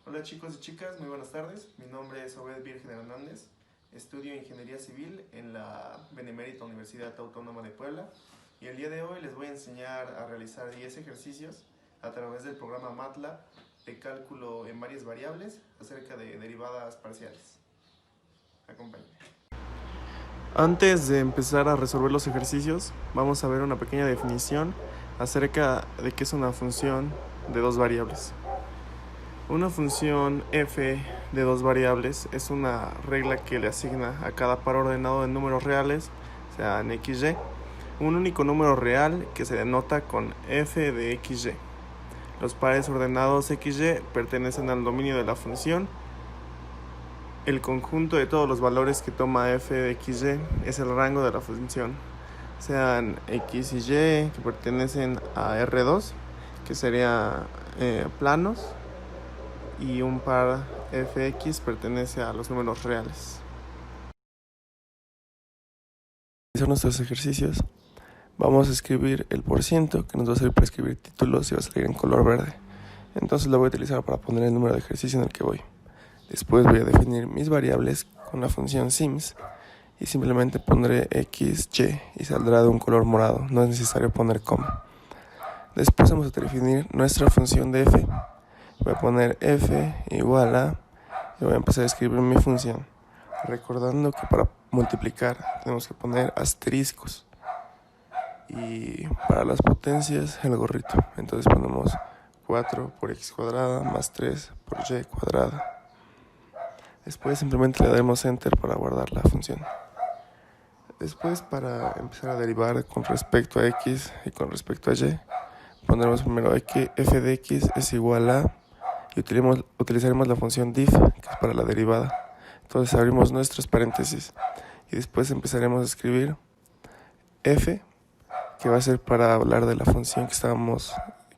Hola chicos y chicas, muy buenas tardes. Mi nombre es Obed Virgen Hernández. Estudio Ingeniería Civil en la Benemérita Universidad Autónoma de Puebla y el día de hoy les voy a enseñar a realizar 10 ejercicios a través del programa MATLAB de cálculo en varias variables acerca de derivadas parciales. Acompáñenme. Antes de empezar a resolver los ejercicios, vamos a ver una pequeña definición acerca de qué es una función de dos variables. Una función f de dos variables es una regla que le asigna a cada par ordenado de números reales, sean xy, un único número real que se denota con f de xy. Los pares ordenados xy pertenecen al dominio de la función. El conjunto de todos los valores que toma f de xy es el rango de la función, sean x y y que pertenecen a R2, que sería planos, y un par fx pertenece a los números reales. Para realizar nuestros ejercicios, vamos a escribir el porciento, que nos va a servir para escribir títulos y va a salir en color verde. Entonces lo voy a utilizar para poner el número de ejercicio en el que voy. Después voy a definir mis variables con la función sims y simplemente pondré x, y saldrá de un color morado, no es necesario poner coma. Después vamos a definir nuestra función de f. Voy a poner f igual a, y voy a empezar a escribir mi función, recordando que para multiplicar tenemos que poner asteriscos y para las potencias el gorrito. Entonces ponemos 4 por x cuadrada más 3 por y cuadrada. Después simplemente le daremos enter para guardar la función. Después, para empezar a derivar con respecto a x y con respecto a y, pondremos primero que f de x es igual a, y utilizaremos la función diff, que es para la derivada. Entonces abrimos nuestros paréntesis y después empezaremos a escribir f, que va a ser para hablar de la función que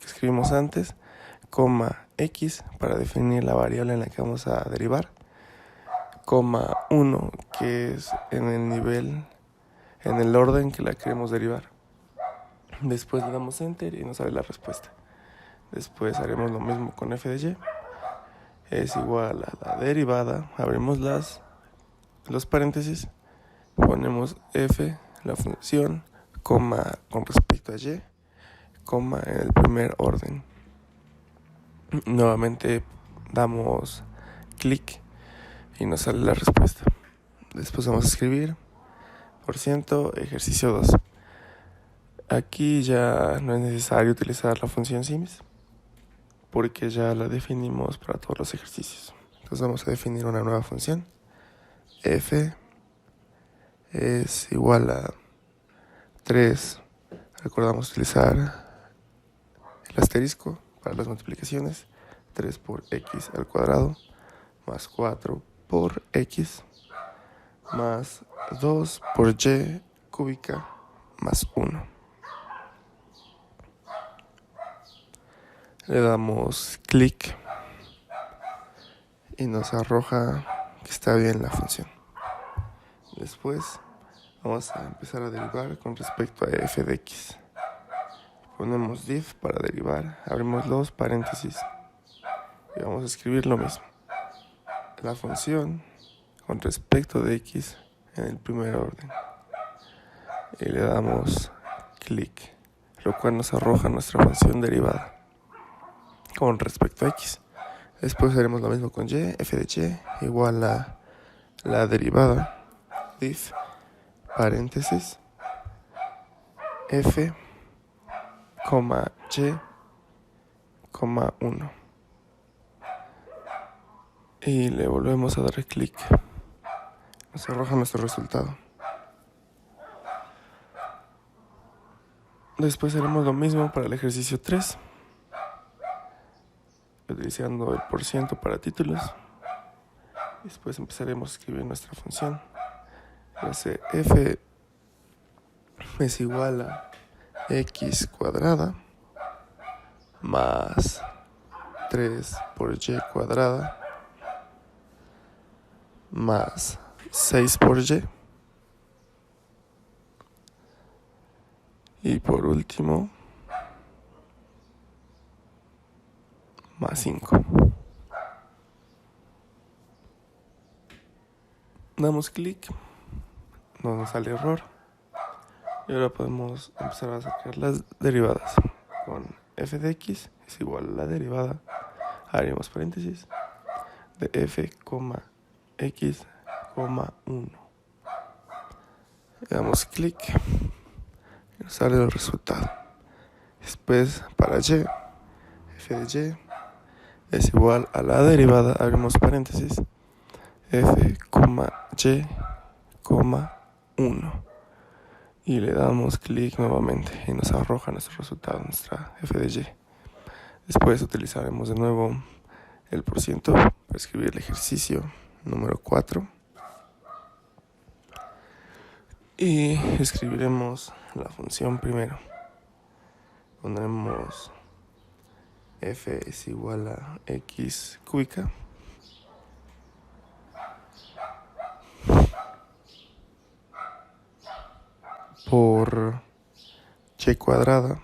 escribimos antes, coma x para definir la variable en la que vamos a derivar, coma 1, que es en el orden que la queremos derivar. Después le damos enter y nos sale la respuesta. Después haremos lo mismo con f de y. Es igual a la derivada, abrimos los paréntesis, ponemos f, la función, coma con respecto a y, coma en el primer orden. Nuevamente damos clic y nos sale la respuesta. Después vamos a escribir porciento ejercicio 2. Aquí ya no es necesario utilizar la función sims porque ya la definimos para todos los ejercicios. Entonces vamos a definir una nueva función. F es igual a 3. Recordamos utilizar el asterisco para las multiplicaciones. 3 por x al cuadrado más 4 por x más 2 por y cúbica más 1. Le damos clic y nos arroja que está bien la función. Después vamos a empezar a derivar con respecto a f de x. Ponemos diff para derivar, abrimos los paréntesis y vamos a escribir lo mismo. La función con respecto de x en el primer orden. Y le damos clic, lo cual nos arroja nuestra función derivada con respecto a x. Después haremos lo mismo con y, f de y igual a la derivada, diff, paréntesis, f, coma y, coma 1. Y le volvemos a dar clic. Nos arroja nuestro resultado. Después haremos lo mismo para el ejercicio 3. Utilizando el porciento para títulos. Después empezaremos a escribir nuestra función. F es igual a x cuadrada más 3 por y cuadrada más 6 por y. Y por último, más 5. Damos clic, no nos sale error. Y ahora podemos empezar a sacar las derivadas. Con f de x es igual a la derivada, abrimos paréntesis, de f, x, 1. Le damos clic y nos sale el resultado. Después para y, f de y es igual a la derivada, abrimos paréntesis, f, y, 1. Y le damos clic nuevamente y nos arroja nuestro resultado, nuestra f de y. Después utilizaremos de nuevo el porciento para escribir el ejercicio número 4. Y escribiremos la función primero. Pondremos f es igual a x cúbica por y cuadrada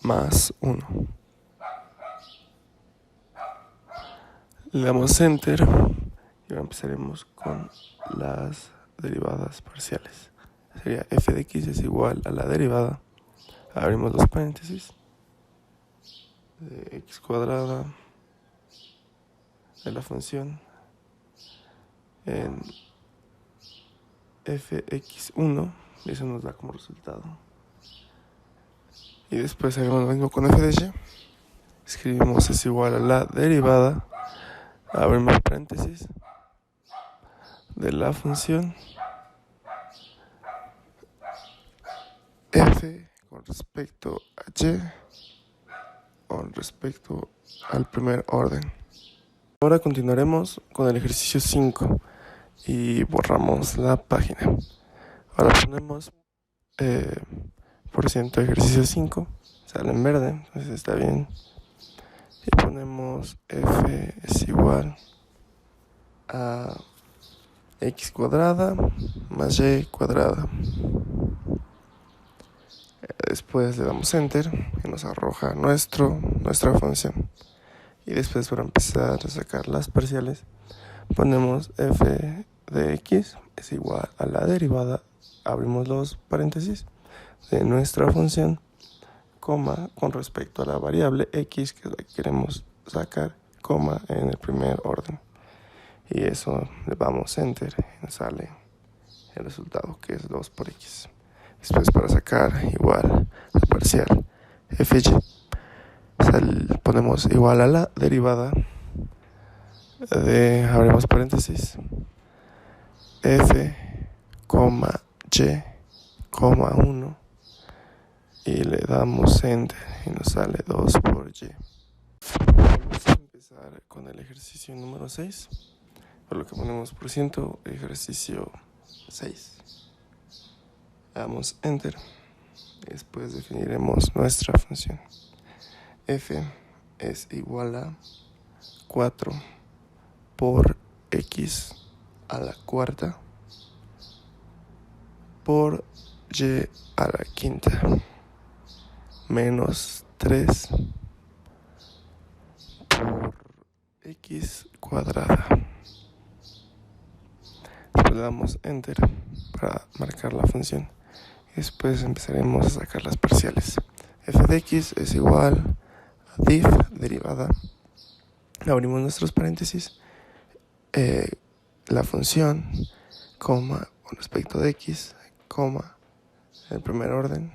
más 1. Le damos enter y ahora empezaremos con las derivadas parciales. Sería f de x es igual a la derivada, abrimos los paréntesis, de x cuadrada de la función en fx1, y eso nos da como resultado. Y después haremos lo mismo con f de y, escribimos es igual a la derivada, abrimos paréntesis, de la función f con respecto a y con respecto al primer orden. Ahora continuaremos con el ejercicio 5 y borramos la página. Ahora ponemos porciento ejercicio 5, sale en verde, entonces está bien. Y ponemos f es igual a x cuadrada más y cuadrada. Después le damos enter y nos arroja nuestra función. Y después, para empezar a sacar las parciales, ponemos f de x es igual a la derivada, abrimos los paréntesis, de nuestra función, coma, con respecto a la variable x, que es la que queremos sacar, coma, en el primer orden. Y eso le damos enter y nos sale el resultado, que es 2 por x. Después, para sacar igual la parcial fy, ponemos igual a la derivada de, abrimos paréntesis, f, y, 1, y le damos enter y nos sale 2 por y. Vamos a empezar con el ejercicio número 6, por lo que ponemos porciento ejercicio 6. Le damos enter y después definiremos nuestra función. F es igual a 4 por x a la cuarta por y a la quinta menos 3 por x cuadrada. Después le damos enter para marcar la función. Después empezaremos a sacar las parciales. F de x es igual a div, derivada. Abrimos nuestros paréntesis. La función, coma, con respecto de x, coma, en el primer orden.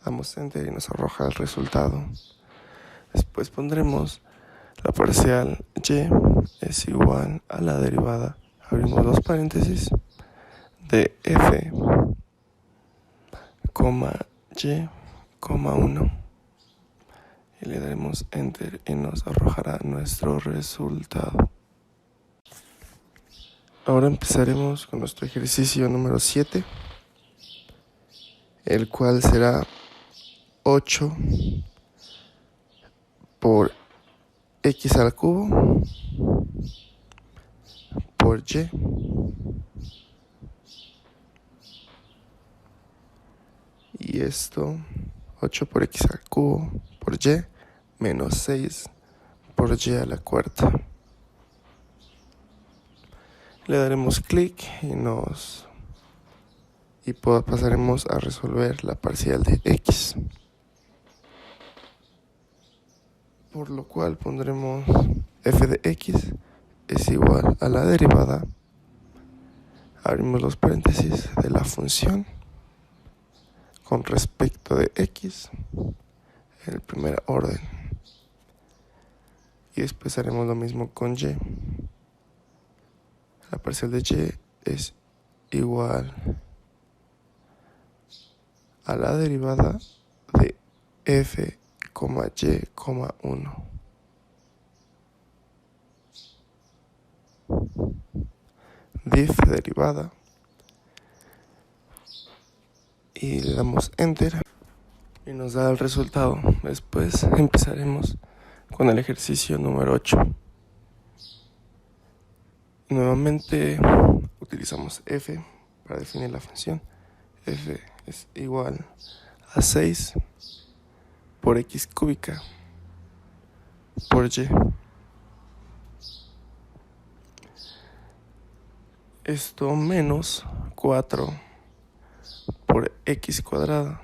Damos enter y nos arroja el resultado. Después pondremos la parcial y es igual a la derivada. Abrimos los paréntesis de f, y, 1, y le daremos enter y nos arrojará nuestro resultado. Ahora empezaremos con nuestro ejercicio número 7, el cual será 8 por x al cubo por y y esto 8 por x al cubo por y menos 6 por y a la cuarta. Le daremos clic y pasaremos a resolver la parcial de x, por lo cual pondremos f de x es igual a la derivada, abrimos los paréntesis, de la función con respecto de x en el primer orden, y después haremos lo mismo con y. La parcial de y es igual a la derivada de f, y, 1. Diff derivada, y le damos enter y nos da el resultado. Después empezaremos con el ejercicio número 8. Nuevamente utilizamos f para definir la función. F es igual a 6 por x cúbica por y. Esto menos 4 por x cuadrada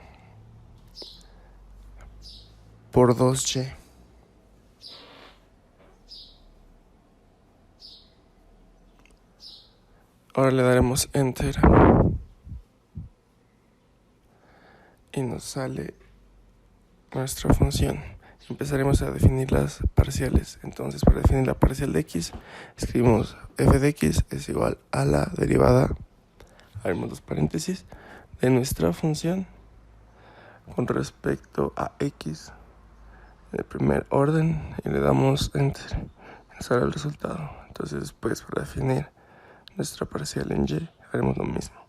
por 2y. Ahora le daremos enter y nos sale nuestra función. Empezaremos a definir las parciales. Entonces, para definir la parcial de x, escribimos f de x es igual a la derivada, abrimos los paréntesis, de nuestra función con respecto a x en el primer orden, y le damos enter. Nos sale el resultado. Entonces, después, para definir nuestra parcial en y, haremos lo mismo.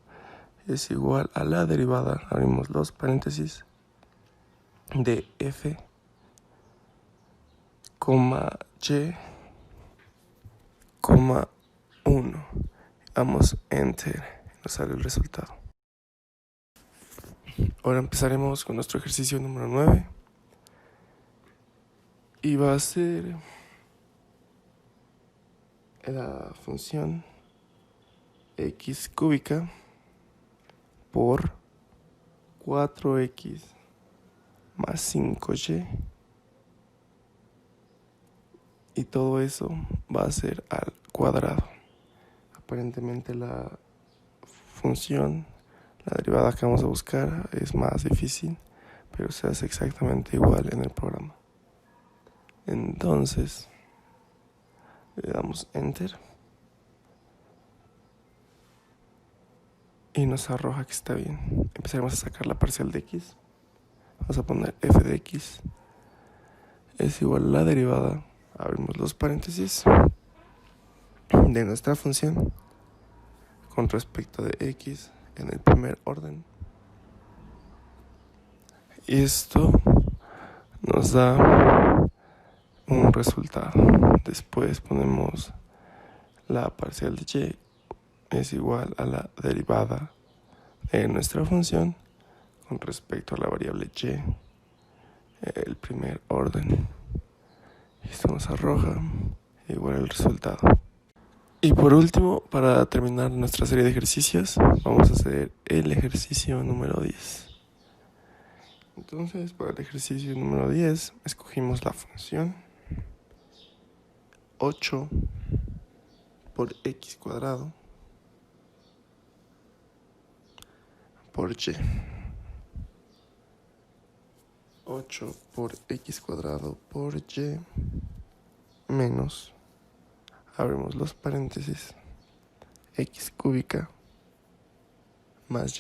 Es igual a la derivada, abrimos los paréntesis, de f, y, 1. Damos enter y nos sale el resultado. Ahora empezaremos con nuestro ejercicio número 9. Y va a ser la función x cúbica por 4x más 5y, y todo eso va a ser al cuadrado. Aparentemente la función, la derivada que vamos a buscar, es más difícil, pero se hace exactamente igual en el programa. Entonces le damos enter y nos arroja que está bien. Empezaremos a sacar la parcial de x. Vamos a poner f de x es igual a la derivada, abrimos los paréntesis, de nuestra función con respecto de x en el primer orden, y esto nos da un resultado. Después ponemos la parcial de y es igual a la derivada de nuestra función con respecto a la variable y, el primer orden. Esto nos arroja igual el resultado. Y por último, para terminar nuestra serie de ejercicios, vamos a hacer el ejercicio número 10. Entonces, para el ejercicio número 10, escogimos la función 8 por x cuadrado por y. 8 por x cuadrado por y menos, abrimos los paréntesis, x cúbica más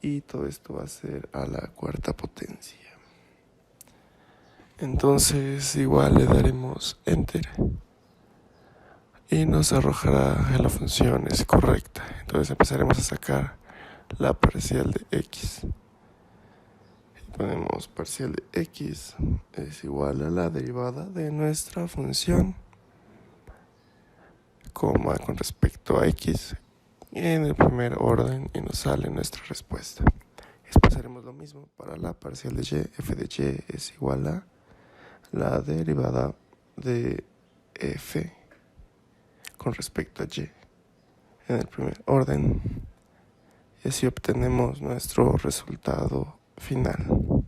y todo esto va a ser a la cuarta potencia. Entonces igual le daremos enter y nos arrojará que la función es correcta. Entonces empezaremos a sacar la parcial de x. Ponemos parcial de x es igual a la derivada de nuestra función, coma con respecto a x en el primer orden, y nos sale nuestra respuesta. Después haremos lo mismo para la parcial de y. F de y es igual a la derivada de f con respecto a Y en el primer orden y así obtenemos nuestro resultado final.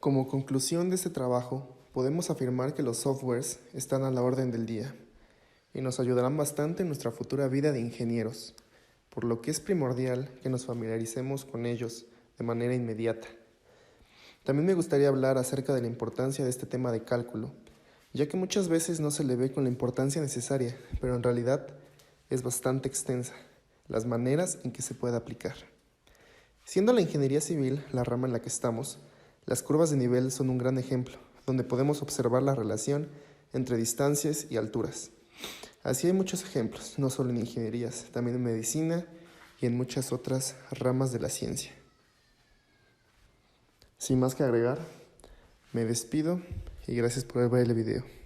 Como conclusión de este trabajo, podemos afirmar que los softwares están a la orden del día y nos ayudarán bastante en nuestra futura vida de ingenieros, por lo que es primordial que nos familiaricemos con ellos de manera inmediata. También me gustaría hablar acerca de la importancia de este tema de cálculo, ya que muchas veces no se le ve con la importancia necesaria, pero en realidad es bastante extensa las maneras en que se puede aplicar. Siendo la ingeniería civil la rama en la que estamos, las curvas de nivel son un gran ejemplo, donde podemos observar la relación entre distancias y alturas. Así hay muchos ejemplos, no solo en ingenierías, también en medicina y en muchas otras ramas de la ciencia. Sin más que agregar, me despido y gracias por ver el video.